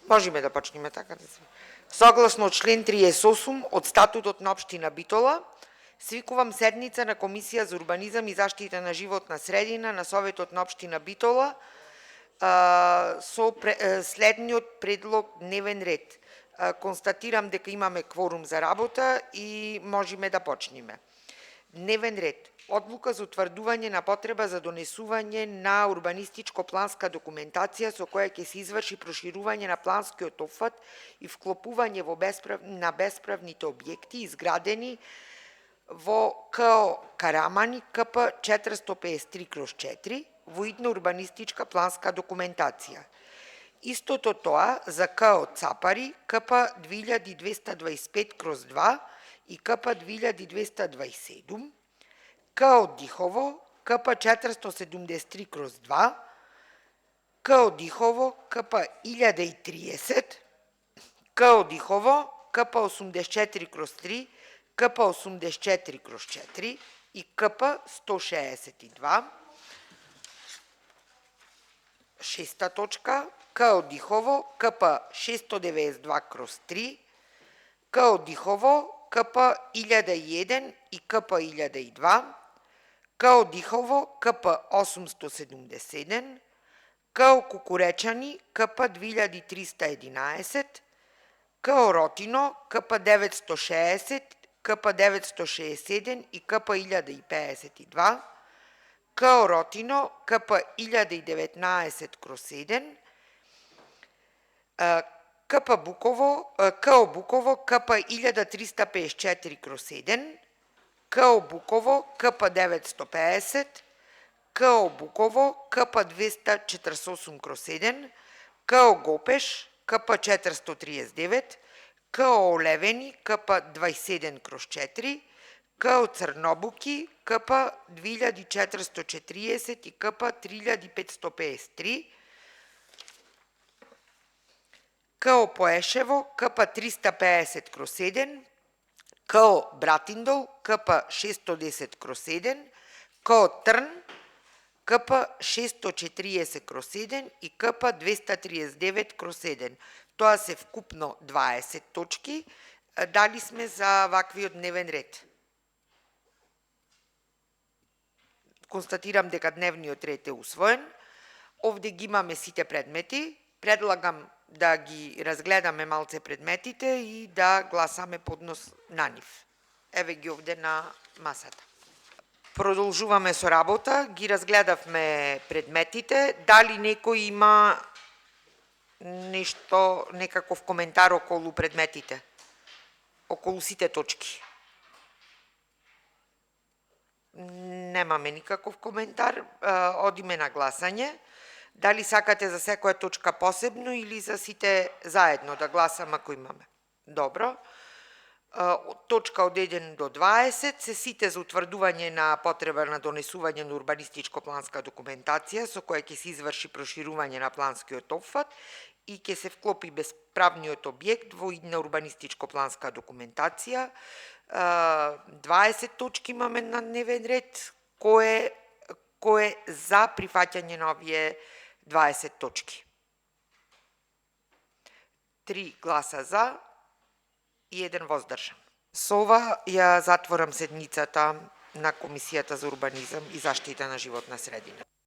Можеме да почнеме така да се. Согласно член 38 од статутот на општина Битола, свикувам седница на Комисија за урбанизам и заштита на животна средина на Советот на општина Битола со следниот предлог дневен ред. Констатирам дека имаме кворум за работа и можеме да почнеме. Дневен ред. Одлука за утврдување на потреба за донесување на урбанистичко-планска документација со која ќе се изврши проширување на планскиот опфат и вклопување на бесправните објекти изградени во КО Карамани КП 453/4 во идна урбанистичка планска документација. Истото тоа за КО Цапари КП 2225/2 и КП 2227, КО Дихово КП 473/2, КО Дихово КП 1030, КО Дихово КП 84/3, КП 84/4 и КП 162. Шеста точка. КО Дихово КП 692/3, КО Дихово КП 1001 и КП 1002, КО Дихово КП 877, КО Кукуречани КП 2311, КО Ротино КП 960, КП 961 и КП 1052, КО Ротино КП 1019/7, КО Буково КП 1354/7, КО Буково КП 950, КО Буково КП 248/7, КО Гопеш КП 439, КО Олевени КП 27/4, КО Црнобуки КП 2440 и КП 3553, КО Поешево КП 350/7, КО Братиндол КП 610/7, КО Трн КП 640/7 и КП 239/7. Тоа се вкупно 20 точки. Дали сме за ваквиот дневен ред? Констатирам дека дневниот ред е усвоен. Овде ги имаме сите предмети. Предлагам да ги разгледаме малце предметите и да гласаме поднос на нив. Еве ги овде на масата. Продолжуваме со работа. Ги разгледавме предметите. Дали некој има нешто, некаков коментар околу предметите? Околу сите точки? Немаме никаков коментар. Одиме на гласање. Дали сакате за секоја точка посебно или за сите заедно да гласам ако имаме? Добро. Точка од 1 до 20 се сите за утврдување на потреба на донесување на урбанистичко-планска документација со која ќе се изврши проширување на планскиот опфат и ќе се вклопи бесправниот објект во идна урбанистичко-планска документација. 20 точки имаме на дневен ред. Кој е за прифаќање на овие 20 точки? 3 гласа за и 1 воздржан. Со ова ја затворам седницата на Комисијата за урбанизам и заштита на животна средина.